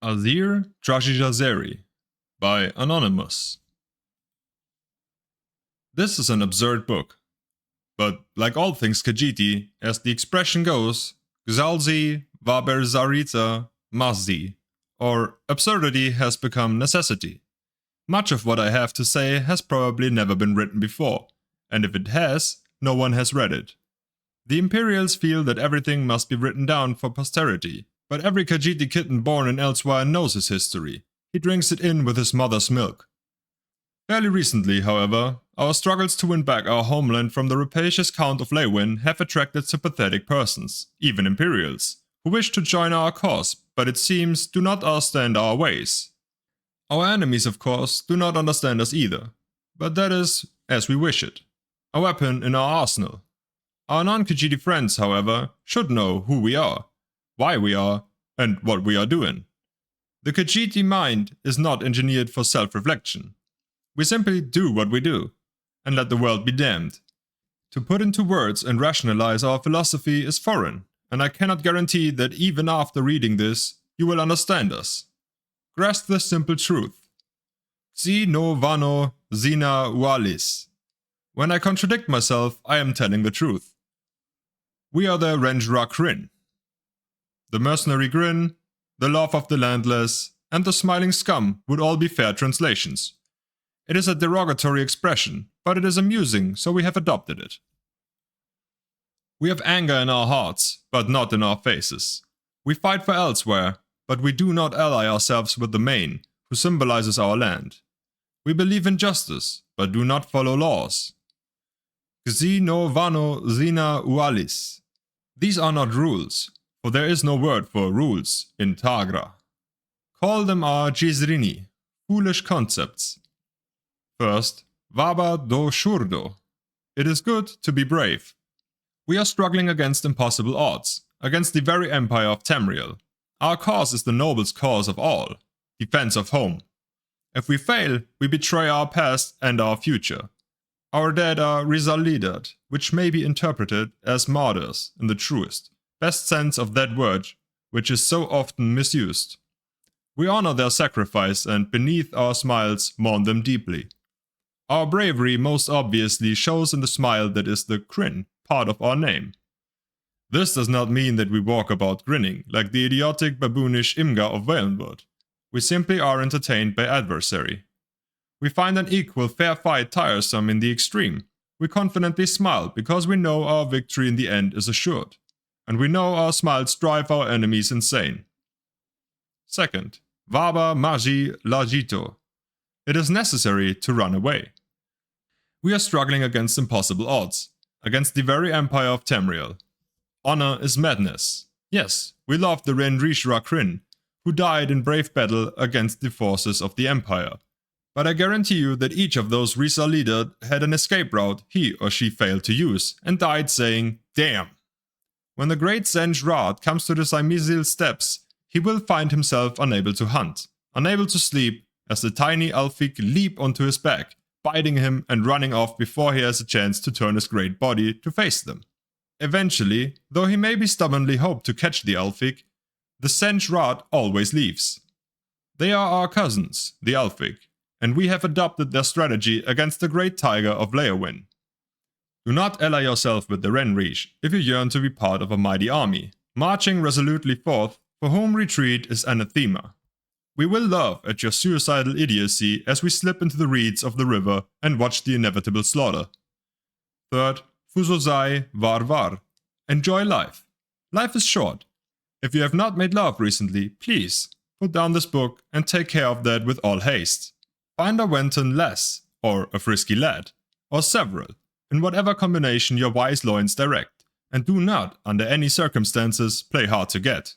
Ahzirr Traajijazeri by Anonymous. This is an absurd book, but like all things Khajiiti, as the expression goes, Gzalzi Vaberzarita Mazdi, or absurdity has become necessity. Much of what I have to say has probably never been written before, and if it has, no one has read it. The Imperials feel that everything must be written down for posterity, but every Khajiiti kitten born in elsewhere knows his history. He drinks it in with his mother's milk. Fairly recently, however, our struggles to win back our homeland from the rapacious Count of Leywin have attracted sympathetic persons, even Imperials, who wish to join our cause, but it seems do not understand our ways. Our enemies, of course, do not understand us either, but that is as we wish it. A weapon in our arsenal. Our non-Khajiiti friends, however, should know who we are, why we are, and what we are doing. The Khajiiti mind is not engineered for self-reflection. We simply do what we do, and let the world be damned. To put into words and rationalize our philosophy is foreign, and I cannot guarantee that even after reading this, you will understand us. Grasp this simple truth. Si no vano zina ualis. When I contradict myself, I am telling the truth. We are the Renjra Kryn. The mercenary grin, the love of the landless, and the smiling scum would all be fair translations. It is a derogatory expression, but it is amusing, so we have adopted it. We have anger in our hearts, but not in our faces. We fight for elsewhere, but we do not ally ourselves with the Main, who symbolizes our land. We believe in justice, but do not follow laws. Xi no vano zina ualis. These are not rules, for there is no word for rules in Tagra. Call them our Jizrini, foolish concepts. First, Vaba do Shurdo. It is good to be brave. We are struggling against impossible odds, against the very empire of Tamriel. Our cause is the noblest cause of all, defense of home. If we fail, we betray our past and our future. Our dead are Rizalidat, which may be interpreted as martyrs in the truest, best sense of that word, which is so often misused. We honor their sacrifice and beneath our smiles mourn them deeply. Our bravery most obviously shows in the smile that is the Kryn part of our name. This does not mean that we walk about grinning like the idiotic baboonish Imga of Valenwood. We simply are entertained by adversary. We find an equal fair fight tiresome in the extreme. We confidently smile because we know our victory in the end is assured. And we know our smiles drive our enemies insane. Second, Vaba Magi Lagito. It is necessary to run away. We are struggling against impossible odds, against the very empire of Tamriel. Honor is madness. Yes, we love the Renjra Kryn, who died in brave battle against the forces of the empire. But I guarantee you that each of those Risa leaders had an escape route he or she failed to use, and died saying, damn. When the great Zenj Rad comes to the Saimizil steppes, he will find himself unable to hunt, unable to sleep, as the tiny Alfik leap onto his back, biting him and running off before he has a chance to turn his great body to face them. Eventually, though he maybe stubbornly hope to catch the Alfik, the Zenj Rad always leaves. They are our cousins, the Alfik, and we have adopted their strategy against the great tiger of Leywin. Do not ally yourself with the Renrish if you yearn to be part of a mighty army, marching resolutely forth, for whom retreat is anathema. We will laugh at your suicidal idiocy as we slip into the reeds of the river and watch the inevitable slaughter. Third, Fuzozai Var. Enjoy life. Life is short. If you have not made love recently, please put down this book and take care of that with all haste. Find a Wenton lass, or a frisky lad, or several, in whatever combination your wise loins direct, and do not, under any circumstances, play hard to get.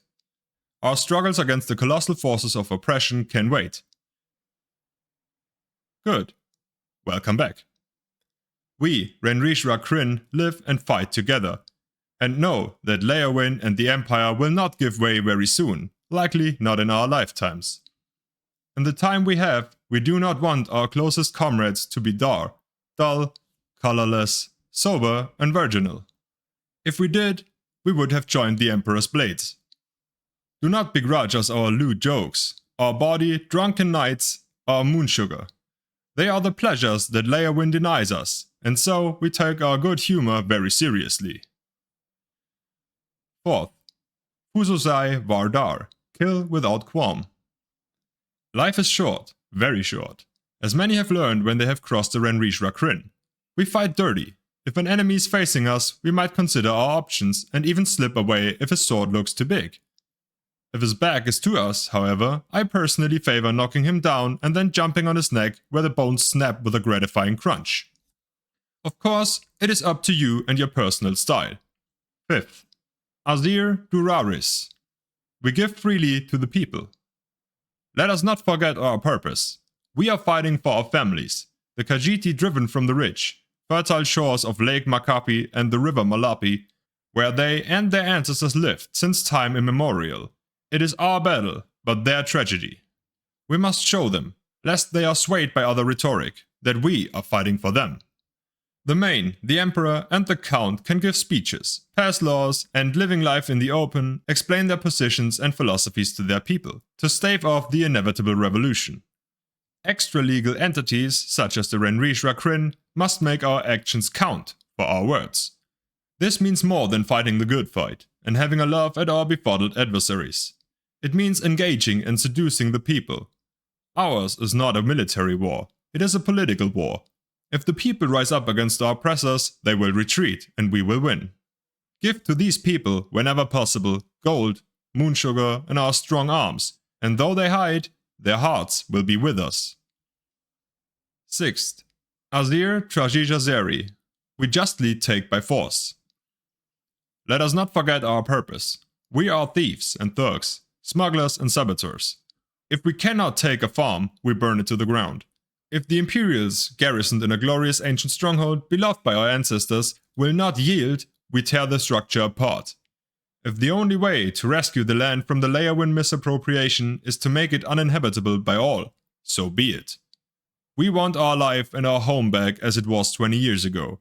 Our struggles against the colossal forces of oppression can wait. Good. Welcome back. We, Renrishra Kryn, live and fight together, and know that Leywin and the Empire will not give way very soon, likely not in our lifetimes. In the time we have, we do not want our closest comrades to be dull, colorless, sober, and virginal. If we did, we would have joined the Emperor's blades. Do not begrudge us our lewd jokes, our bawdy, drunken nights, our moon sugar. They are the pleasures that Leyawiin denies us, and so we take our good humor very seriously. 4th. Fuzosai Vardar, kill without qualm. Life is short, very short, as many have learned when they have crossed the Renrish Rakrin. We fight dirty. If an enemy is facing us, we might consider our options and even slip away if his sword looks too big. If his back is to us, however, I personally favor knocking him down and then jumping on his neck where the bones snap with a gratifying crunch. Of course, it is up to you and your personal style. 5th. Ahzirr Traajijazeri. We give freely to the people. Let us not forget our purpose. We are fighting for our families, the Khajiiti driven from the rich, fertile shores of Lake Makapi and the river Malapi, where they and their ancestors lived since time immemorial. It is our battle, but their tragedy. We must show them, lest they are swayed by other rhetoric, that we are fighting for them. The Main, the Emperor, and the Count can give speeches, pass laws, and living life in the open, explain their positions and philosophies to their people, to stave off the inevitable revolution. Extra-legal entities, such as the Renrish Rakrin, must make our actions count for our words. This means more than fighting the good fight, and having a laugh at our befuddled adversaries. It means engaging and seducing the people. Ours is not a military war, it is a political war. If the people rise up against our oppressors, they will retreat and we will win. Give to these people, whenever possible, gold, moon sugar, and our strong arms, and though they hide, their hearts will be with us. 6th. Ahzirr Traajijazeri. We justly take by force. Let us not forget our purpose. We are thieves and thugs, smugglers and saboteurs. If we cannot take a farm, we burn it to the ground. If the Imperials, garrisoned in a glorious ancient stronghold beloved by our ancestors, will not yield, we tear the structure apart. If the only way to rescue the land from the Leyawiin misappropriation is to make it uninhabitable by all, so be it. We want our life and our home back as it was 20 years ago.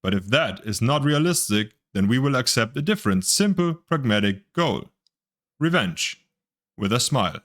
But if that is not realistic, then we will accept a different, simple, pragmatic goal. Revenge. With a smile.